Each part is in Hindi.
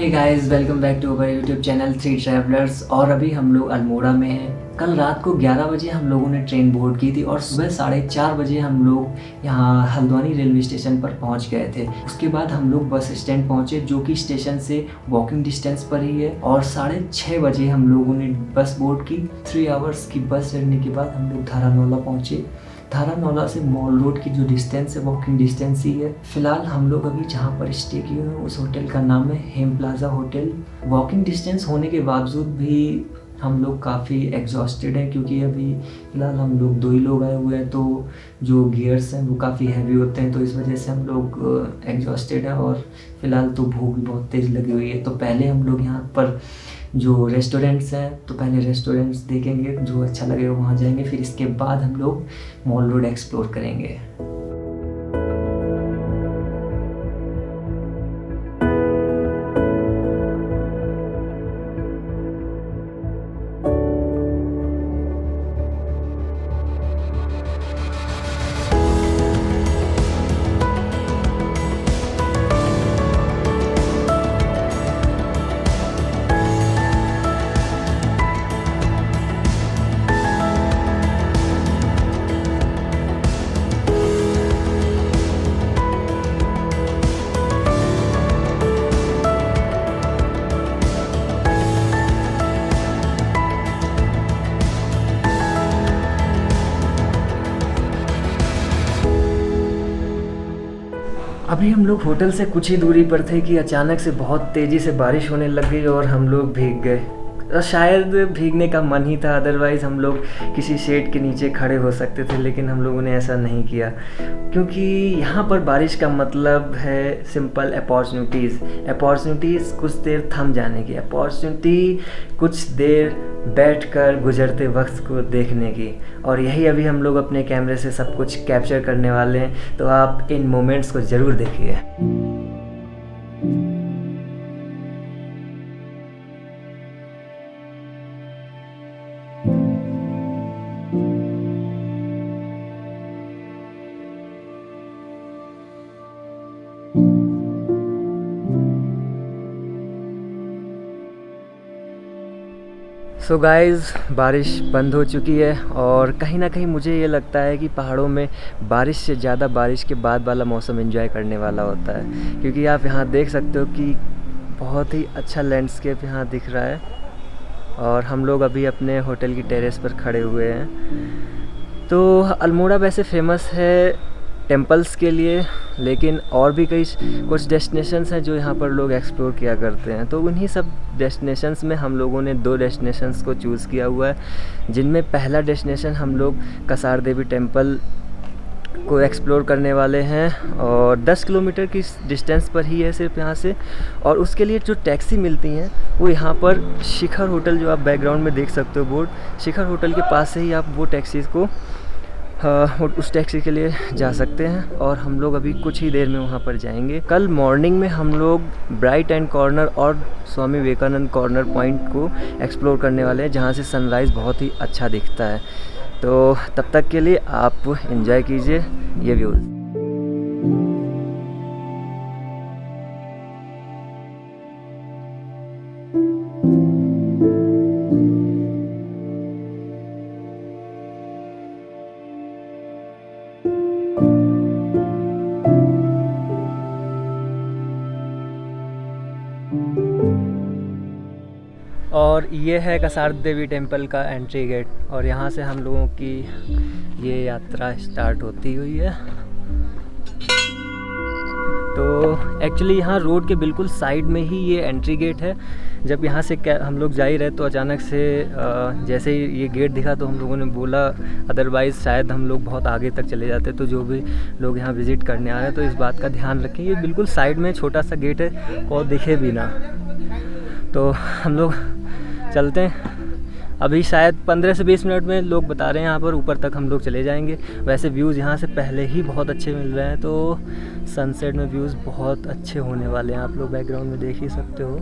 Hey guys, welcome back to our YouTube channel three travellers. और अभी हम लोग अल्मोड़ा में हैं। कल रात को 11 बजे हम लोगों ने ट्रेन बोर्ड की थी और सुबह 4:30 बजे हम लोग यहाँ हल्द्वानी रेलवे स्टेशन पर पहुँच गए थे। उसके बाद हम लोग बस स्टैंड पहुँचे, जो कि स्टेशन से वॉकिंग डिस्टेंस पर ही है। और 6:30 बजे हम लोगों ने बस बोर्ड की। 3 आवर्स की बस चढ़ने के बाद हम लोग धारानौला पहुँचे। धारानौला से मॉल रोड की जो डिस्टेंस है, वॉकिंग डिस्टेंस ही है। फिलहाल हम लोग अभी जहाँ पर स्टे किए हैं उस होटल का नाम है हेम प्लाजा होटल। वॉकिंग डिस्टेंस होने के बावजूद भी हम लोग काफ़ी एग्जॉस्टेड हैं, क्योंकि अभी फ़िलहाल हम लोग 2 ही लोग आए हुए हैं, तो जो गियर्स हैं वो काफ़ी हैवी होते हैं, तो इस वजह से हम लोग एग्जॉस्टेड हैं। और फिलहाल तो भूख भी बहुत तेज़ लगी हुई है। तो पहले हम लोग यहाँ पर जो रेस्टोरेंट्स हैं, तो पहले रेस्टोरेंट्स देखेंगे, जो अच्छा लगेगा वहाँ जाएंगे। फिर इसके बाद हम लोग मॉल रोड एक्सप्लोर करेंगे। अभी हम लोग होटल से कुछ ही दूरी पर थे कि अचानक से बहुत तेज़ी से बारिश होने लग गई और हम लोग भीग गए। शायद भीगने का मन ही था, अदरवाइज़ हम लोग किसी शेड के नीचे खड़े हो सकते थे, लेकिन हम लोगों ने ऐसा नहीं किया, क्योंकि यहाँ पर बारिश का मतलब है सिंपल अपॉर्चुनिटीज़ कुछ देर थम जाने की, अपॉर्चुनिटी कुछ देर बैठकर गुजरते वक्त को देखने की। और यही अभी हम लोग अपने कैमरे से सब कुछ कैप्चर करने वाले हैं, तो आप इन मोमेंट्स को ज़रूर देखिए। सो गाइज़, बारिश बंद हो चुकी है और कहीं ना कहीं मुझे ये लगता है कि पहाड़ों में बारिश से ज़्यादा बारिश के बाद वाला मौसम एंजॉय करने वाला होता है, क्योंकि आप यहाँ देख सकते हो कि बहुत ही अच्छा लैंडस्केप यहाँ दिख रहा है। और हम लोग अभी अपने होटल की टेरेस पर खड़े हुए हैं। तो अल्मोड़ा वैसे फेमस है टेम्पल्स के लिए, लेकिन और भी कुछ डेस्टिनेशंस हैं जो यहाँ पर लोग एक्सप्लोर किया करते हैं। तो उन्हीं सब डेस्टिनेशंस में हम लोगों ने 2 डेस्टिनेशंस को चूज़ किया हुआ है, जिनमें पहला डेस्टिनेशन हम लोग कसार देवी टेम्पल को एक्सप्लोर करने वाले हैं, और 10 किलोमीटर की डिस्टेंस पर ही है सिर्फ यहाँ से। और उसके लिए जो टैक्सी मिलती हैं वो यहाँ पर शिखर होटल, जो आप बैकग्राउंड में देख सकते हो बोर्ड, शिखर होटल के पास से ही आप वो टैक्सीज़ को उस टैक्सी के लिए जा सकते हैं। और हम लोग अभी कुछ ही देर में वहाँ पर जाएंगे। कल मॉर्निंग में हम लोग ब्राइट एंड कॉर्नर और स्वामी विवेकानंद कॉर्नर पॉइंट को एक्सप्लोर करने वाले हैं, जहाँ से सनराइज़ बहुत ही अच्छा दिखता है। तो तब तक के लिए आप एंजॉय कीजिए ये व्यूज़। और ये है कसार देवी टेम्पल का एंट्री गेट, और यहाँ से हम लोगों की ये यात्रा स्टार्ट होती हुई है। तो एक्चुअली यहाँ रोड के बिल्कुल साइड में ही ये एंट्री गेट है। जब यहाँ से हम लोग जा ही रहे तो अचानक से जैसे ही ये गेट दिखा तो हम लोगों ने बोला, अदरवाइज़ शायद हम लोग बहुत आगे तक चले जाते। तो जो भी लोग यहाँ विज़िट करने आ रहे हैं तो इस बात का ध्यान रखें, ये बिल्कुल साइड में छोटा सा गेट है और दिखे भी ना। तो हम लोग चलते हैं। अभी शायद 15 से 20 मिनट में लोग बता रहे हैं यहाँ पर ऊपर तक हम लोग चले जाएंगे। वैसे व्यूज़ यहाँ से पहले ही बहुत अच्छे मिल रहे हैं, तो सनसेट में व्यूज़ बहुत अच्छे होने वाले हैं, आप लोग बैकग्राउंड में देख ही सकते हो।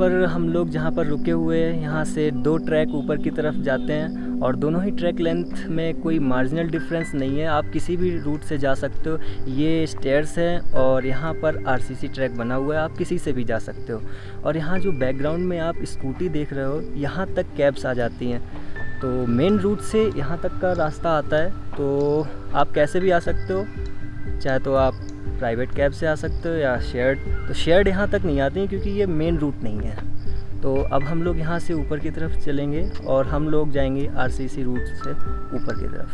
पर हम लोग जहाँ पर रुके हुए हैं यहाँ से 2 ट्रैक ऊपर की तरफ जाते हैं और दोनों ही ट्रैक लेंथ में कोई मार्जिनल डिफरेंस नहीं है, आप किसी भी रूट से जा सकते हो। ये स्टेयर्स हैं और यहाँ पर आरसीसी ट्रैक बना हुआ है, आप किसी से भी जा सकते हो। और यहाँ जो बैकग्राउंड में आप स्कूटी देख रहे हो, यहाँ तक कैब्स आ जाती हैं। तो मेन रूट से यहाँ तक का रास्ता आता है, तो आप कैसे भी आ सकते हो, चाहे तो आप प्राइवेट कैब से आ सकते हो या शेयर्ड। तो शेयर्ड यहाँ तक नहीं आती हैं क्योंकि ये मेन रूट नहीं है। तो अब हम लोग यहाँ से ऊपर की तरफ चलेंगे और हम लोग जाएंगे आरसीसी रूट से ऊपर की तरफ।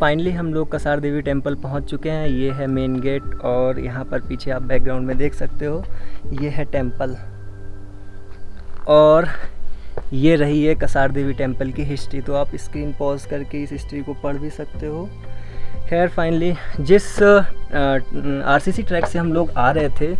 फाइनली हम लोग कसार देवी टेम्पल पहुंच चुके हैं। ये है मेन गेट और यहाँ पर पीछे आप बैकग्राउंड में देख सकते हो, ये है टेम्पल। और ये रही है कसार देवी टेम्पल की हिस्ट्री। तो आप स्क्रीन पॉज करके इस हिस्ट्री को पढ़ भी सकते हो। खैर फाइनली जिस आरसीसी ट्रैक से हम लोग आ रहे थे,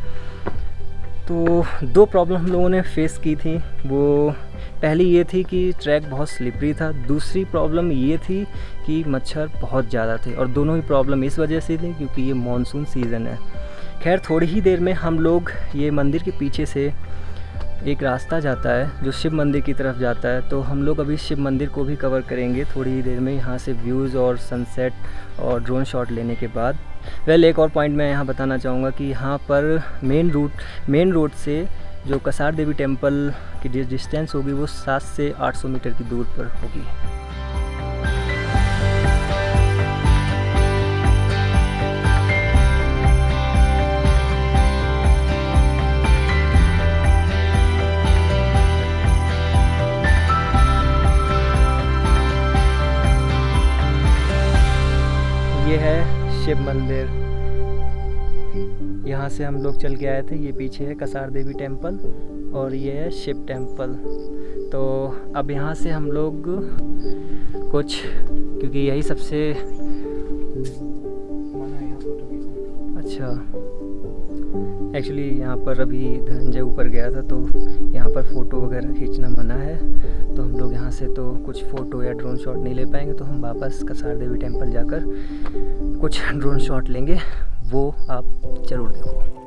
तो 2 प्रॉब्लम हम लोगों ने फेस की थी। वो पहली ये थी कि ट्रैक बहुत स्लिपरी था, दूसरी प्रॉब्लम ये थी कि मच्छर बहुत ज़्यादा थे। और दोनों ही प्रॉब्लम इस वजह से थी क्योंकि ये मॉनसून सीज़न है। खैर थोड़ी ही देर में हम लोग, ये मंदिर के पीछे से एक रास्ता जाता है जो शिव मंदिर की तरफ जाता है, तो हम लोग अभी शिव मंदिर को भी कवर करेंगे थोड़ी ही देर में, यहाँ से व्यूज़ और सनसेट और ड्रोन शॉट लेने के बाद। एक और पॉइंट मैं यहाँ बताना चाहूँगा कि यहाँ पर मेन रोड से जो कसार देवी टेम्पल की डिस्टेंस होगी वो 700 से 800 मीटर की दूर पर होगी। ये है शिव मंदिर, यहाँ से हम लोग चल के आए थे। ये पीछे है कसार देवी टेम्पल और ये है शिव टेम्पल। तो अब यहाँ से हम लोग कुछ, क्योंकि यही सबसे अच्छा, एक्चुअली यहाँ पर अभी धनंजय ऊपर गया था तो यहाँ पर फ़ोटो वगैरह खींचना मना है, तो हम लोग यहाँ से तो कुछ फ़ोटो या ड्रोन शॉट नहीं ले पाएंगे। तो हम वापस कसार देवी टेम्पल जाकर कुछ ड्रोन शॉट लेंगे, वो आप ज़रूर देखो।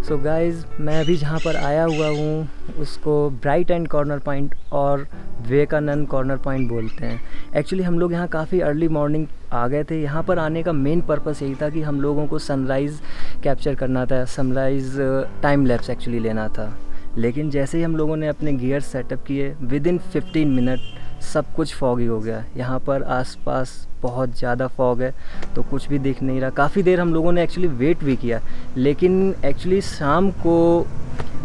सो गाइज़, मैं अभी जहाँ पर आया हुआ हूँ उसको ब्राइट एंड कॉर्नर पॉइंट और विवेकानंद कॉर्नर पॉइंट बोलते हैं। एक्चुअली हम लोग यहाँ काफ़ी अर्ली मॉर्निंग आ गए थे। यहाँ पर आने का मेन पर्पस यही था कि हम लोगों को सनराइज़ कैप्चर करना था, सनराइज़ टाइम लैप्स एक्चुअली लेना था। लेकिन जैसे ही हम लोगों ने अपने गियर सेटअप किए, विदिन 15 मिनट सब कुछ फॉगी हो गया। यहाँ पर आसपास बहुत ज़्यादा फॉग है तो कुछ भी दिख नहीं रहा। काफ़ी देर हम लोगों ने एक्चुअली वेट भी किया, लेकिन एक्चुअली शाम को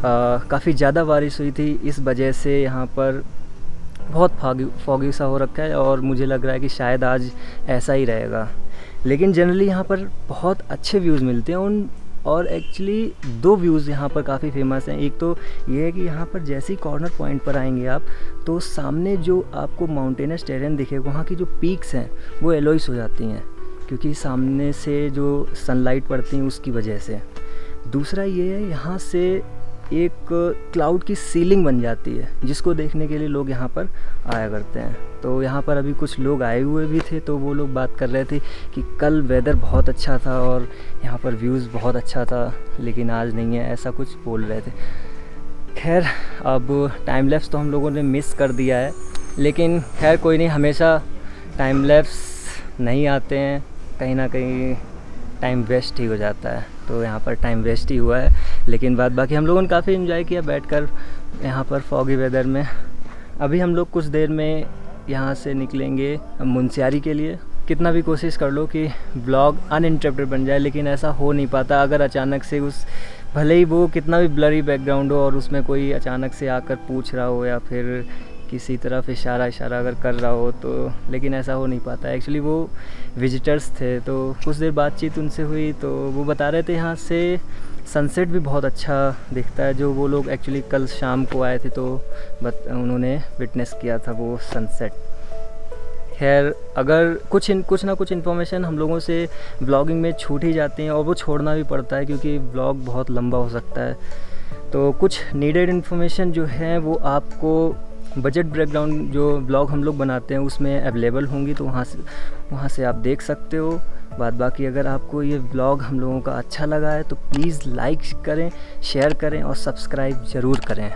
काफ़ी ज़्यादा बारिश हुई थी, इस वजह से यहाँ पर बहुत फॉगी सा हो रखा है और मुझे लग रहा है कि शायद आज ऐसा ही रहेगा। लेकिन जनरली यहाँ पर बहुत अच्छे व्यूज़ मिलते हैं और एक्चुअली 2 व्यूज़ यहाँ पर काफ़ी फेमस हैं। एक तो ये है कि यहाँ पर जैसे ही कॉर्नर पॉइंट पर आएंगे आप, तो सामने जो आपको माउंटेनस टेरेन दिखेगा, वहाँ की जो पीक्स हैं वो एलोइस हो जाती हैं क्योंकि सामने से जो सनलाइट पड़ती है उसकी वजह से। दूसरा ये है, यहाँ से एक क्लाउड की सीलिंग बन जाती है, जिसको देखने के लिए लोग यहाँ पर आया करते हैं। तो यहाँ पर अभी कुछ लोग आए हुए भी थे, तो वो लोग बात कर रहे थे कि कल वेदर बहुत अच्छा था और यहाँ पर व्यूज़ बहुत अच्छा था, लेकिन आज नहीं है, ऐसा कुछ बोल रहे थे। खैर, अब टाइम लैप्स तो हम लोगों ने मिस कर दिया है, लेकिन खैर कोई नहीं, हमेशा टाइम लैप्स नहीं आते हैं, कहीं ना कहीं टाइम वेस्ट ही हो जाता है। तो यहाँ पर टाइम वेस्ट ही हुआ है, लेकिन बाद बाकी हम लोगों ने काफ़ी इन्जॉय किया बैठकर यहाँ पर फॉगी वेदर में। अभी हम लोग कुछ देर में यहाँ से निकलेंगे मुनस्यारी के लिए। कितना भी कोशिश कर लो कि ब्लॉग अनइंटरप्टेड बन जाए, लेकिन ऐसा हो नहीं पाता। अगर अचानक से भले ही वो कितना भी ब्लरी बैकग्राउंड हो और उसमें कोई अचानक से आकर पूछ रहा हो या फिर किसी तरफ इशारा अगर कर रहा हो, तो लेकिन ऐसा हो नहीं पाता। एक्चुअली वो विजिटर्स थे, तो कुछ देर बातचीत उनसे हुई, तो वो बता रहे थे यहाँ से सनसेट भी बहुत अच्छा दिखता है। जो वो लोग एक्चुअली कल शाम को आए थे, तो उन्होंने विटनेस किया था वो सनसेट। खैर, अगर कुछ ना कुछ इन्फॉर्मेशन हम लोगों से ब्लॉगिंग में छूट ही जाती हैं, और वो छोड़ना भी पड़ता है क्योंकि ब्लॉग बहुत लंबा हो सकता है। तो कुछ नीडेड इन्फॉर्मेशन जो है वो आपको बजट ब्रेकडाउन जो ब्लॉग हम लोग बनाते हैं उसमें अवेलेबल होंगी, तो वहाँ से आप देख सकते हो। बाद बाकी अगर आपको ये ब्लॉग हम लोगों का अच्छा लगा है तो प्लीज़ लाइक करें, शेयर करें और सब्सक्राइब ज़रूर करें।